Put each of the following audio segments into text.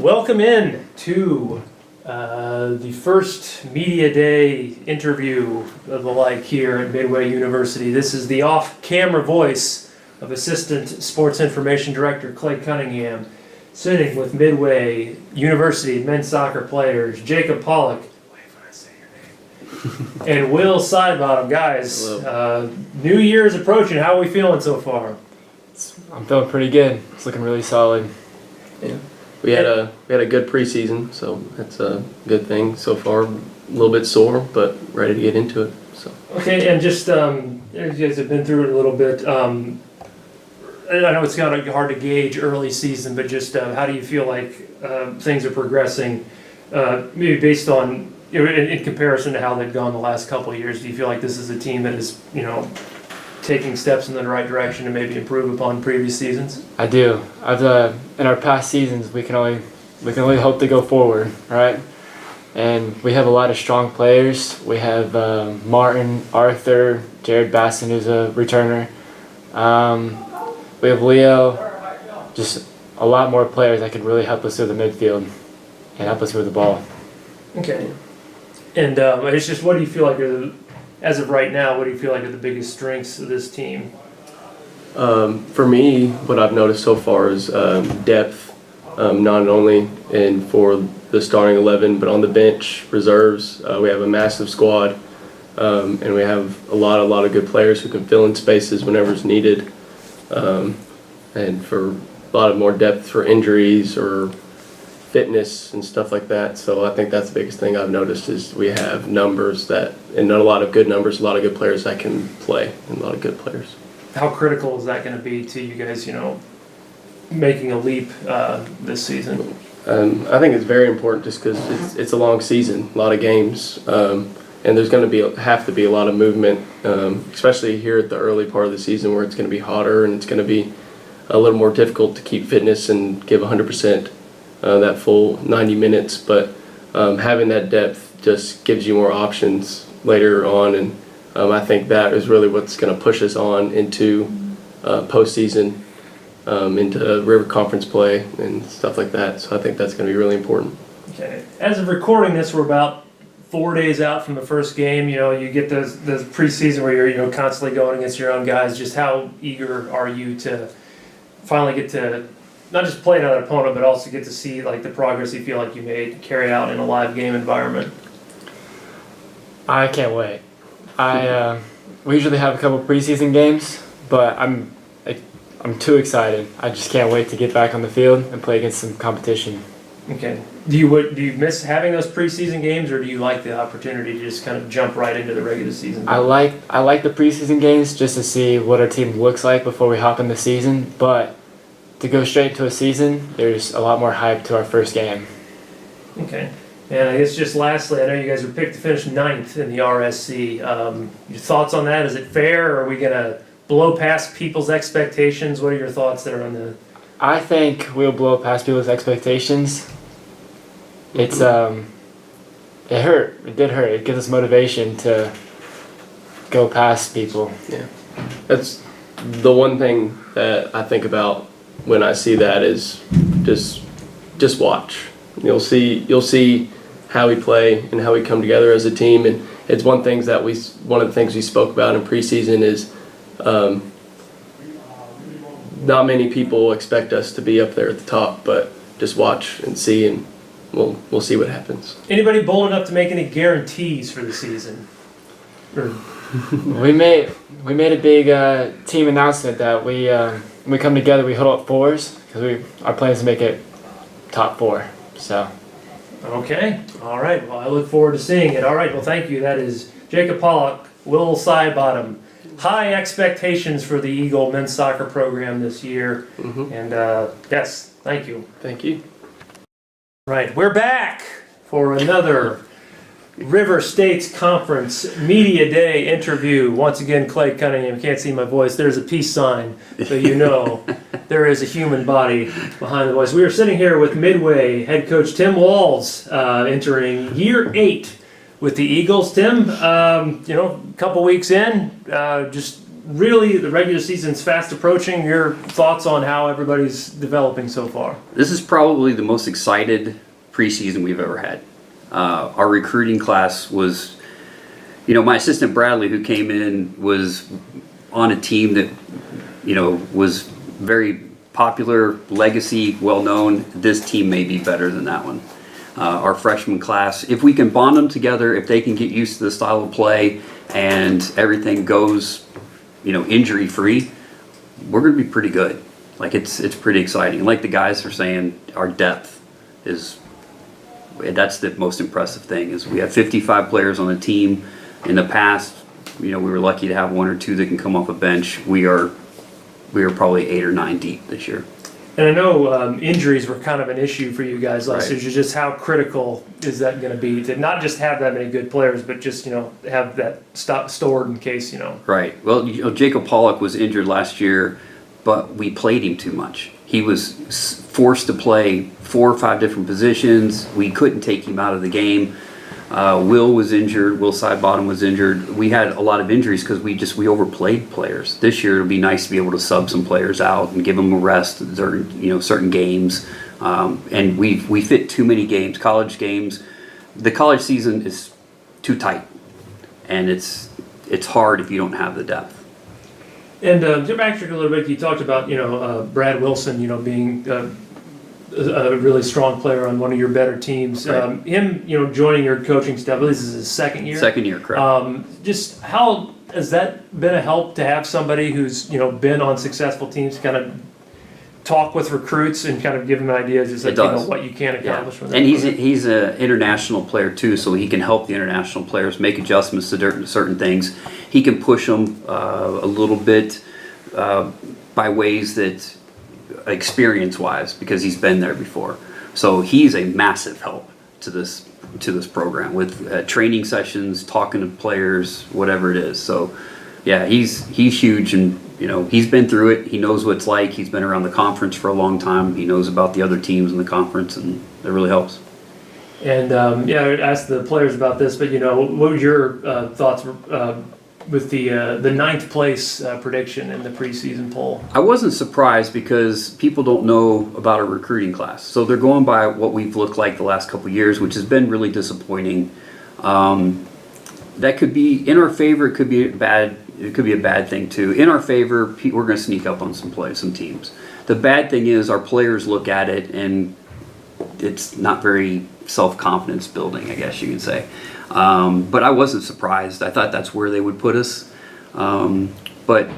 Welcome in to the first Media Day interview of the like here at Midway University. This is the off-camera voice of Assistant Sports Information Director Clay Cunningham, sitting with Midway University men's soccer players Jacob Pollock, wait when I say your name, and Will Sidebottom. Guys, New Year's approaching. How are we feeling so far? I'm feeling pretty good. It's looking really solid. Yeah. We had a good preseason, so that's a good thing so far. A little bit sore, but ready to get into it. So okay, and just you guys have been through it a little bit. I know it's kind of hard to gauge early season, but just how do you feel like things are progressing? Maybe based on in comparison to how they've gone the last couple of years. Do you feel like this is a team that is taking steps in the right direction to maybe improve upon previous seasons? I do. In our past seasons, we can only hope to go forward, right? And we have a lot of strong players. We have Martin, Arthur, Jared Basson, who's a returner. We have Leo. Just a lot more players that could really help us through the midfield and help us with the ball. Okay. And it's just, what do you feel like as of right now, what do you feel like are the biggest strengths of this team? for me, what I've noticed so far is depth, not only for the starting 11, but on the bench, reserves. We have a massive squad, and we have a lot of good players who can fill in spaces whenever it's needed, and for a lot of more depth for injuries or fitness and stuff like that. So I think that's the biggest thing I've noticed is we have numbers and not a lot of good numbers, a lot of good players that can play, and a lot of good players. How critical is that going to be to you guys, making a leap this season? I think it's very important just because it's a long season, a lot of games, and there's going to have to be a lot of movement, especially here at the early part of the season where it's going to be hotter and it's going to be a little more difficult to keep fitness and give 100%. That full 90 minutes, but having that depth just gives you more options later on, and I think that is really what's going to push us on into postseason, into River Conference play and stuff like that. So I think that's going to be really important. Okay. As of recording this, we're about 4 days out from the first game. You get those preseason where you're constantly going against your own guys. Just how eager are you to finally get to not just play another opponent, but also get to see the progress you feel like you made carry out in a live game environment? I can't wait. We usually have a couple preseason games, but I'm too excited. I just can't wait to get back on the field and play against some competition. Okay. Do you miss having those preseason games, or do you like the opportunity to just kind of jump right into the regular season? I like the preseason games just to see what our team looks like before we hop in the season, but to go straight to a season, there's a lot more hype to our first game. Okay. And I guess just lastly, I know you guys were picked to finish 9th in the RSC. Your thoughts on that? Is it fair, or are we going to blow past people's expectations? What are your thoughts there on the... I think we'll blow past people's expectations. It's it hurt. It did hurt. It gives us motivation to go past people. Yeah. That's the one thing that I think about when I see that is just watch. You'll see how we play and how we come together as a team, and it's one of the things we spoke about in preseason is not many people expect us to be up there at the top, but just watch and see, and we'll see what happens. Anybody bold enough to make any guarantees for the season? Or... We made a big team announcement that when we come together, we huddle up fours because our plan is to make it top 4. So. Okay. All right. Well, I look forward to seeing it. All right. Well, thank you. That is Jacob Pollock, Will Sidebottom. High expectations for the Eagle men's soccer program this year. Mm-hmm. And yes, thank you. Thank you. Right. We're back for another River States Conference Media Day interview. Once again, Clay Cunningham. Can't see my voice. There's a peace sign, so there is a human body behind the voice. We are sitting here with Midway head coach Tim Walls, entering year 8 with the Eagles. Tim, a couple weeks in, just really, the regular season's fast approaching. Your thoughts on how everybody's developing so far? This is probably the most excited preseason we've ever had. Our recruiting class was, my assistant Bradley, who came in, was on a team that, was very popular, legacy, well-known. This team may be better than that one. Our freshman class, if we can bond them together, if they can get used to the style of play and everything goes, injury-free, we're going to be pretty good. Like, it's pretty exciting. Like the guys are saying, our depth that's the most impressive thing, is we have 55 players on the team. In the past, we were lucky to have one or two that can come off a bench. We are probably 8 or 9 deep this year. And I know injuries were kind of an issue for you guys last Right. year. Just how critical is that going to be to not just have that many good players, but just have that stored in case Right. Well, Jacob Pollock was injured last year, but we played him too much. He was forced to play 4 or 5 different positions. We couldn't take him out of the game. Will was injured. Will Sidebottom was injured. We had a lot of injuries because we overplayed players. This year it'll be nice to be able to sub some players out and give them a rest during certain games. And we fit too many games, college games. The college season is too tight, and it's hard if you don't have the depth. And to backtrack a little bit, you talked about Brad Wilson, being a really strong player on one of your better teams. Right. Him, joining your coaching staff. This is his second year. Second year, correct. Just how has that been a help to have somebody who's been on successful teams kind of talk with recruits and kind of give them ideas, just like what you can accomplish with them? And he's an international player too, so he can help the international players make adjustments to certain things. He can push them a little bit by ways that experience-wise, because he's been there before. So he's a massive help to this program with training sessions, talking to players, whatever it is. So yeah, he's huge, and he's been through it. He knows what it's like. He's been around the conference for a long time. He knows about the other teams in the conference, and it really helps. And I would ask the players about this, but what were your thoughts with the 9th place prediction in the preseason poll? I wasn't surprised because people don't know about our recruiting class. So they're going by what we've looked like the last couple of years, which has been really disappointing. That could be in our favor. It could be bad. It could be a bad thing too. In our favor, we're going to sneak up on some teams. The bad thing is our players look at it and it's not very self-confidence building, I guess you can say. But I wasn't surprised. I thought that's where they would put us. But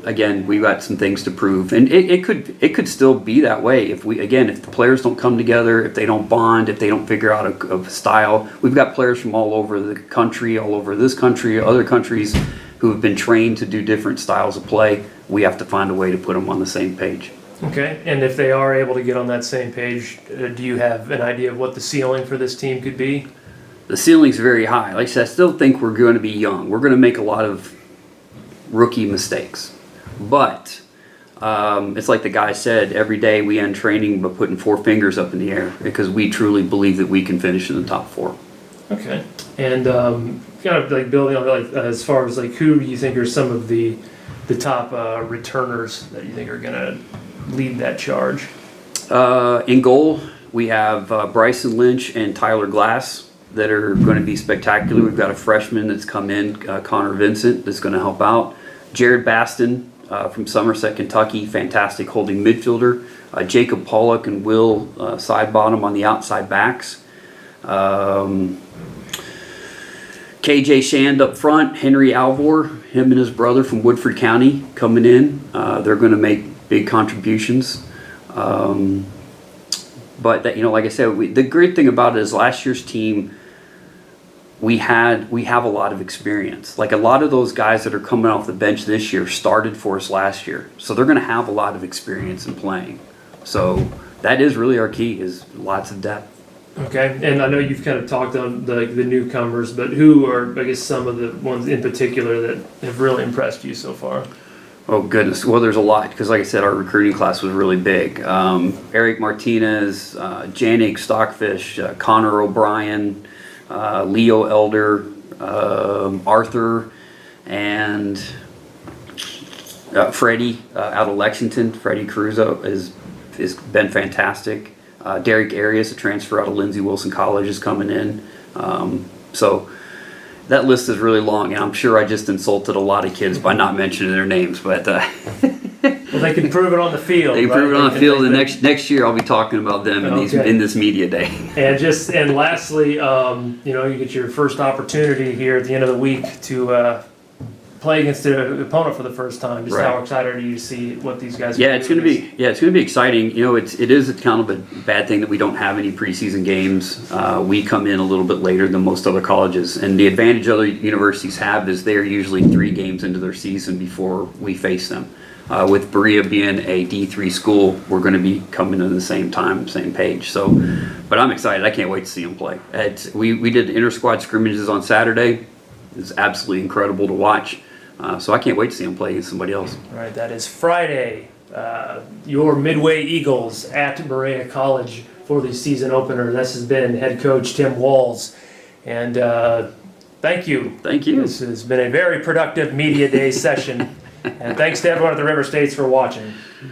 again, we got some things to prove, and it could still be that way if the players don't come together, if they don't bond, if they don't figure out a style. We've got players from all over the country, all over this country, other countries, who have been trained to do different styles of play. We have to find a way to put them on the same page. Okay, and if they are able to get on that same page, do you have an idea of what the ceiling for this team could be? The ceiling's very high. Like I said, I still think we're going to be young. We're going to make a lot of rookie mistakes. But it's like the guy said, every day we end training by putting 4 fingers up in the air because we truly believe that we can finish in the top 4. Okay, and kind of like building on as far as who do you think are some of the top returners that you think are going to lead that charge? In goal, we have Bryson Lynch and Tyler Glass that are going to be spectacular. We've got a freshman that's come in, Connor Vincent, that's going to help out. Jared Baston from Somerset, Kentucky, fantastic holding midfielder. Jacob Pollock and Will Sidebottom on the outside backs. KJ Shand up front, Henry Alvor, him and his brother from Woodford County coming in. They're going to make big contributions. But that, like I said, the great thing about it is last year's team, we have a lot of experience. Like a lot of those guys that are coming off the bench this year started for us last year. So they're going to have a lot of experience in playing. So that is really our key, is lots of depth. Okay, and I know you've kind of talked on the newcomers, but who are, I guess, some of the ones in particular that have really impressed you so far? Oh, goodness. Well, there's a lot because, like I said, our recruiting class was really big. Eric Martinez, Janik Stockfish, Connor O'Brien, Leo Elder, Arthur, and Freddie out of Lexington, Freddie Caruso has been fantastic. Derek Arias, a transfer out of Lindsey Wilson College, is coming in. So that list is really long, and I'm sure I just insulted a lot of kids by not mentioning their names. But well, they can prove it on the field. they can prove it on the field, and next year I'll be talking about them in this media day. And lastly, you get your first opportunity here at the end of the week to play against an opponent for the first time. Just how excited are you to see what these guys? Yeah, it's going to be exciting. It is kind of a bad thing that we don't have any preseason games. We come in a little bit later than most other colleges, and the advantage other universities have is they're usually 3 games into their season before we face them. With Berea being a D3 school, we're going to be coming in the same time, same page. So, but I'm excited. I can't wait to see them play. We did inter-squad scrimmages on Saturday. It's absolutely incredible to watch. So I can't wait to see them play against somebody else. All right, that is Friday. Your Midway Eagles at Berea College for the season opener. This has been head coach Tim Walls. And thank you. Thank you. This has been a very productive media day session. And thanks to everyone at the River States for watching.